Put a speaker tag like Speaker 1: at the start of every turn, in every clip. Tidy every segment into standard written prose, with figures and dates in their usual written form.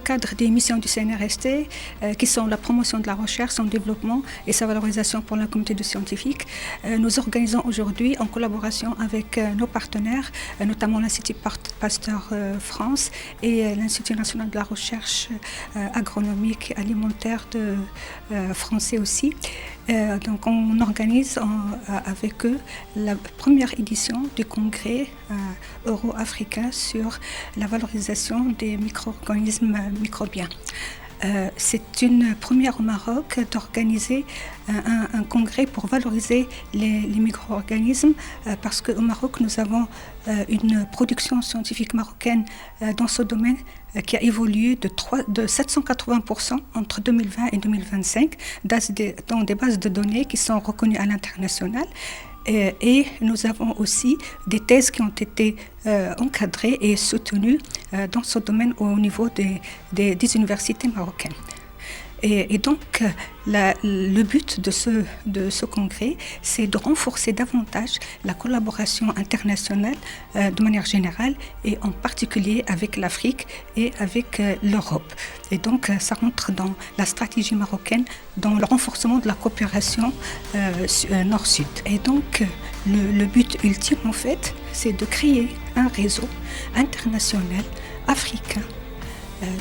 Speaker 1: cadre des missions du CNRST, qui sont la promotion de la recherche, son développement et sa valorisation pour la communauté de scientifiques, nous organisons aujourd'hui, en collaboration avec nos partenaires, notamment l'Institut Pasteur France et l'Institut national de la recherche agronomique et alimentaire français aussi. Donc on organise avec eux la première édition du congrès euro-africain sur la valorisation des micro-organismes microbiens. C'est une première au Maroc d'organiser un congrès pour valoriser les micro-organismes parce qu'au Maroc, nous avons une production scientifique marocaine dans ce domaine qui a évolué de 780% entre 2020 et 2025 dans des bases de données qui sont reconnues à l'international. Et nous avons aussi des thèses qui ont été encadrées et soutenues dans ce domaine au niveau des universités marocaines. Et donc, le but de ce congrès, c'est de renforcer davantage la collaboration internationale de manière générale et en particulier avec l'Afrique et avec l'Europe. Et donc, ça rentre dans la stratégie marocaine, dans le renforcement de la coopération nord-sud. Et donc, le but ultime, en fait, c'est de créer un réseau international africain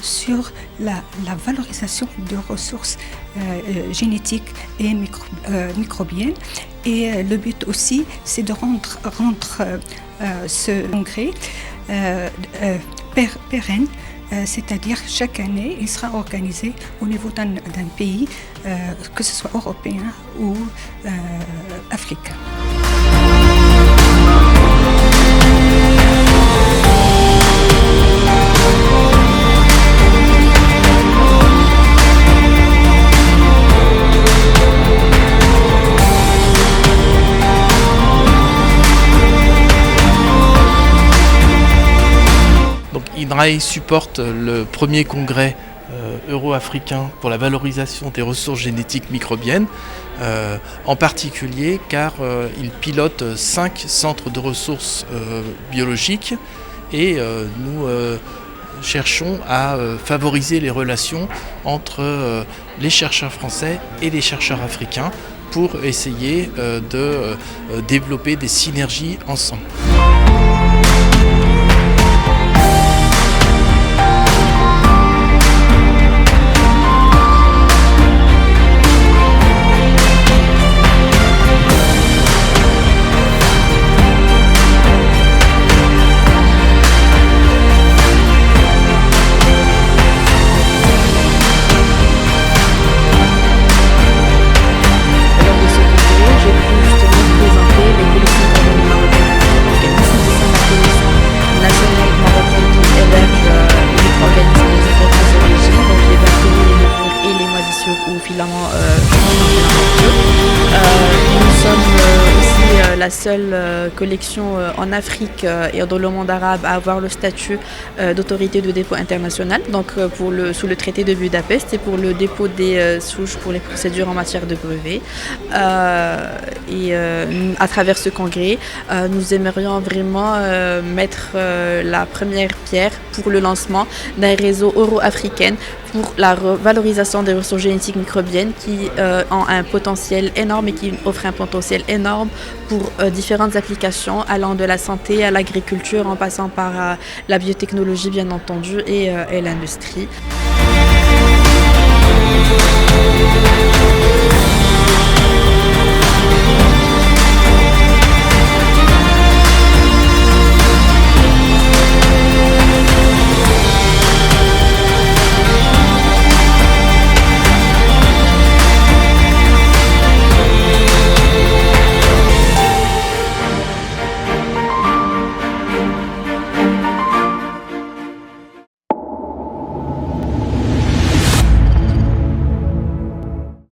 Speaker 1: sur la valorisation de ressources génétiques et microbiennes. Et le but aussi, c'est de rendre ce congrès pérenne, c'est-à-dire chaque année, il sera organisé au niveau d'un pays, que ce soit européen ou africain.
Speaker 2: INRAE supporte le premier congrès euro-africain pour la valorisation des ressources génétiques microbiennes, en particulier car il pilote 5 centres de ressources biologiques et nous cherchons à favoriser les relations entre les chercheurs français et les chercheurs africains pour essayer de développer des synergies ensemble.
Speaker 3: Nous sommes aussi la seule collection en Afrique et dans le monde arabe à avoir le statut d'autorité de dépôt international, donc sous le traité de Budapest et pour le dépôt des souches pour les procédures en matière de brevets. Et à travers ce congrès, nous aimerions vraiment mettre la première pierre pour le lancement d'un réseau euro-africain pour la valorisation des ressources génétiques microbiennes qui ont un potentiel énorme et qui offrent un potentiel énorme pour différentes applications allant de la santé à l'agriculture en passant par la biotechnologie bien entendu et l'industrie.